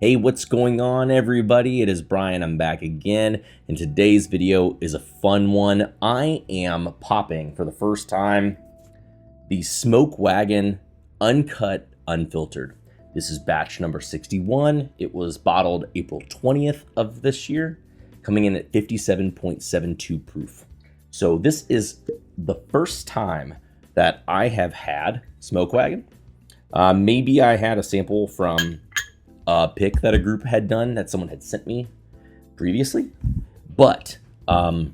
Hey, what's going on, everybody? It is Brian. I'm back again, and today's video is a fun one. I am popping for the first time the Smoke Wagon Uncut Unfiltered. This is batch number 61. It was bottled April 20th of this year, coming in at 57.72 proof. So this is the first time that I have had Smoke Wagon. Maybe I had a sample from a pick that a group had done that someone had sent me previously, but other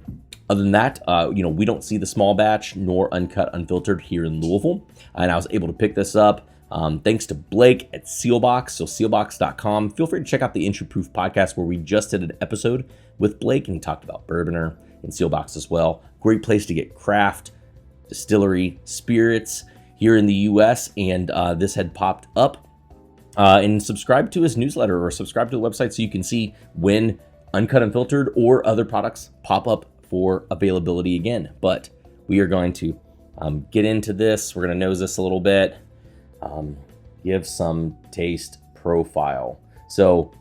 than that, we don't see the small batch nor Uncut Unfiltered here in Louisville, and I was able to pick this up thanks to Blake at Seelbach, so Seelbachs.com. Feel free to check out the Intro Proof podcast where we just did an episode with Blake, and he talked about Bourbonr and Seelbachs as well. Great place to get craft, distillery, spirits here in the U.S., and this had popped up. And subscribe to his newsletter or subscribe to the website so you can see when Uncut Unfiltered or other products pop up for availability again. But we are going to get into this. We're going to nose this a little bit, give some taste profile. So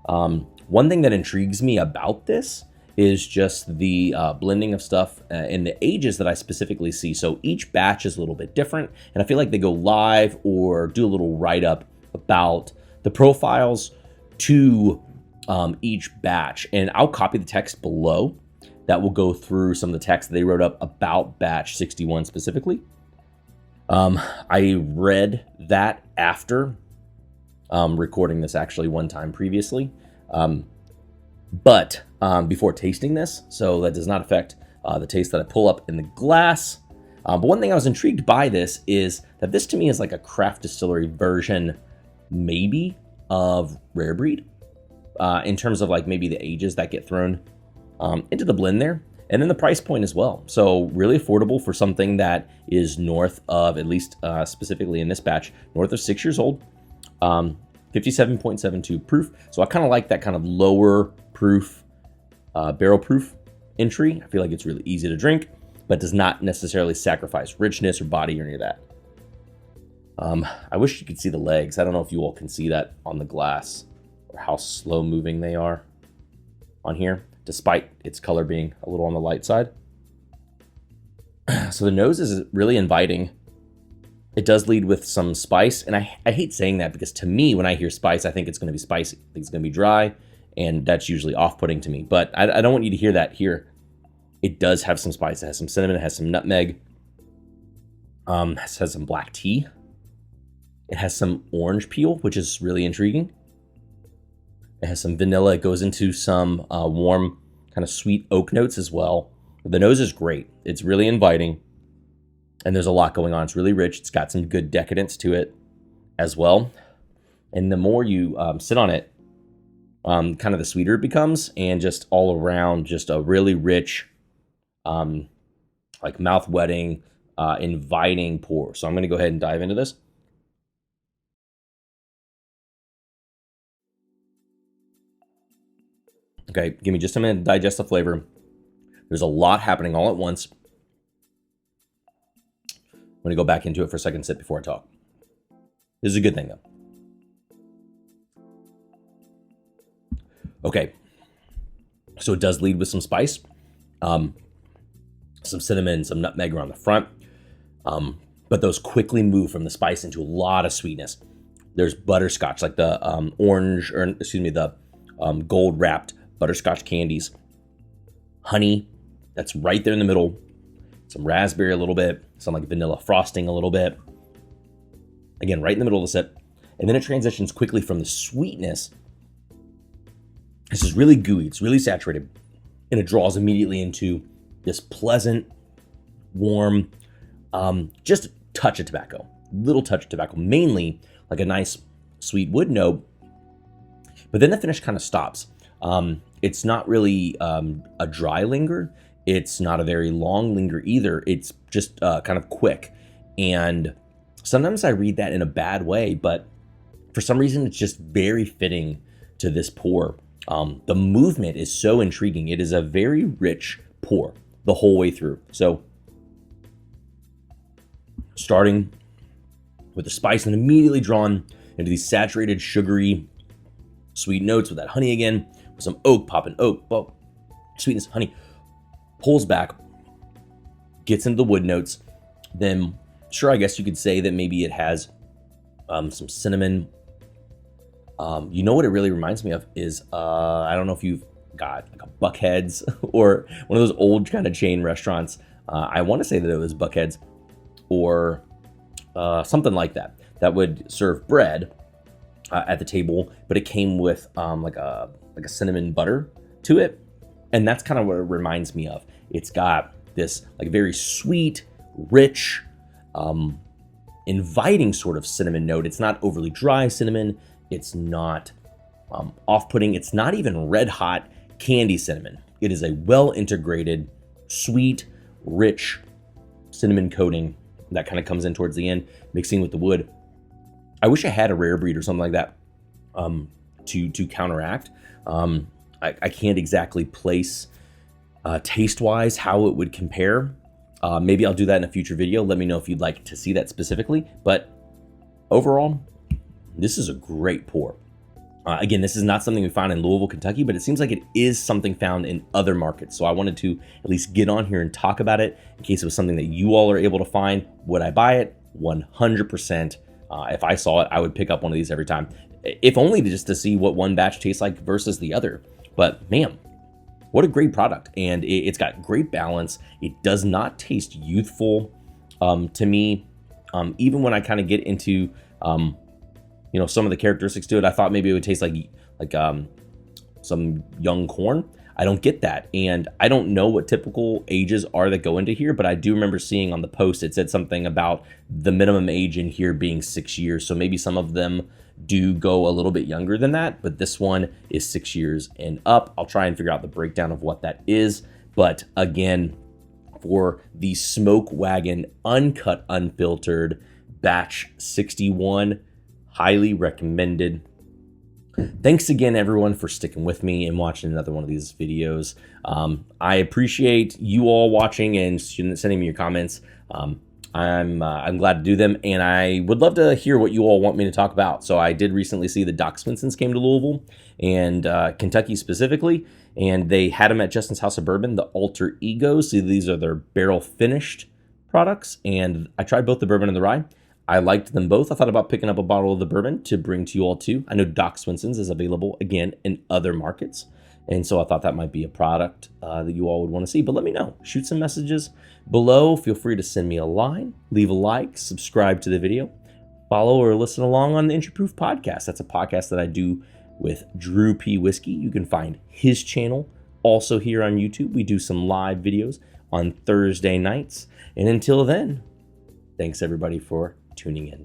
one thing that intrigues me about this is just the blending of stuff and the ages that I specifically see. So each batch is a little bit different, and I feel like they go live or do a little write-up about the profiles to each batch, and I'll copy the text below that will go through some of the text that they wrote up about batch 61 specifically. I read that after recording this actually one time previously, but before tasting this, so that does not affect the taste that I pull up in the glass. But one thing I was intrigued by this is that this to me is like a craft distillery version maybe of Rare Breed in terms of like maybe the ages that get thrown into the blend there, and then the price point as well. So really affordable for something that is north of, at least specifically in this batch, north of 6 years old, 57.72 proof. So I kind of like that kind of lower proof, barrel proof entry. I feel like it's really easy to drink, but does not necessarily sacrifice richness or body or any of that. I wish you could see the legs. I don't know if you all can see that on the glass or how slow moving they are on here, despite its color being a little on the light side. So the nose is really inviting. It does lead with some spice, and I hate saying that because to me, when I hear spice, I think it's going to be spicy. I think it's going to be dry, and that's usually off-putting to me. But I don't want you to hear that here. It does have some spice. It has some cinnamon. It has some nutmeg. It has some black tea. It has some orange peel, which is really intriguing. It has some vanilla. It goes into some warm, kind of sweet oak notes as well. The nose is great. It's really inviting, and there's a lot going on. It's really rich. It's got some good decadence to it as well. And the more you sit on it, kind of the sweeter it becomes, and just all around, just a really rich, like mouth-wetting, inviting pour. So I'm going to go ahead and dive into this. Okay, give me just a minute to digest the flavor. There's a lot happening all at once. I'm going to go back into it for a second sip before I talk. This is a good thing, though. Okay, so it does lead with some spice. Some cinnamon, some nutmeg around the front. But those quickly move from the spice into a lot of sweetness. There's butterscotch, like the the gold-wrapped butterscotch candies, honey that's right there in the middle, some raspberry a little bit, some like vanilla frosting a little bit, again right in the middle of the sip, and then it transitions quickly from the sweetness. This is really gooey, it's really saturated, and it draws immediately into this pleasant, warm, just a touch of tobacco, little touch of tobacco, mainly like a nice sweet wood note, but then the finish kind of stops. It's not really a dry linger. It's not a very long linger either. It's just kind of quick. And sometimes I read that in a bad way, but for some reason, it's just very fitting to this pour. The movement is so intriguing. It is a very rich pour the whole way through. So starting with the spice and immediately drawn into these saturated, sugary, sweet notes with that honey again, with some oak, popping oak, well, sweetness, honey, pulls back, gets into the wood notes. Then, sure, I guess you could say that maybe it has some cinnamon. You know what it really reminds me of is, I don't know if you've got like a Buckhead's or one of those old kind of chain restaurants. I want to say that it was Buckhead's or something like that, that would serve bread at the table, but it came with like a cinnamon butter to it. And that's kind of what it reminds me of. It's got this like very sweet, rich, inviting sort of cinnamon note. It's not overly dry cinnamon. It's not off-putting. It's not even red hot candy cinnamon. It is a well-integrated, sweet, rich cinnamon coating that kind of comes in towards the end, mixing with the wood. I wish I had a rare breed or something like that to counteract. I can't exactly place taste-wise how it would compare. Maybe I'll do that in a future video. Let me know if you'd like to see that specifically. But overall, this is a great pour. Again, this is not something we found in Louisville, Kentucky, but it seems like it is something found in other markets. So I wanted to at least get on here and talk about it in case it was something that you all are able to find. Would I buy it? 100%. If I saw it, I would pick up one of these every time, if only just to see what one batch tastes like versus the other. But man, what a great product. And it's got great balance. It does not taste youthful to me. Even when I kind of get into some of the characteristics to it, I thought maybe it would taste like some young corn. I don't get that. And I don't know what typical ages are that go into here, but I do remember seeing on the post, it said something about the minimum age in here being 6 years. So maybe some of them do go a little bit younger than that, but this one is 6 years and up. I'll try and figure out the breakdown of what that is. But again, for the Smoke Wagon Uncut Unfiltered Batch 61, highly recommended. Thanks again, everyone, for sticking with me and watching another one of these videos. I appreciate you all watching and sending me your comments. I'm glad to do them, and I would love to hear what you all want me to talk about. So I did recently see the Doc Swinsons came to Louisville and Kentucky specifically, and they had them at Justin's House of Bourbon, the Alter Egos. So these are their barrel finished products, and I tried both the bourbon and the rye. I liked them both. I thought about picking up a bottle of the bourbon to bring to you all too. I know Doc Swinsons is available again in other markets. And so I thought that might be a product that you all would want to see. But let me know. Shoot some messages below. Feel free to send me a line, leave a like, subscribe to the video, follow or listen along on the Entry Proof Podcast. That's a podcast that I do with Drew P. Whiskey. You can find his channel also here on YouTube. We do some live videos on Thursday nights. And until then, thanks everybody for tuning in.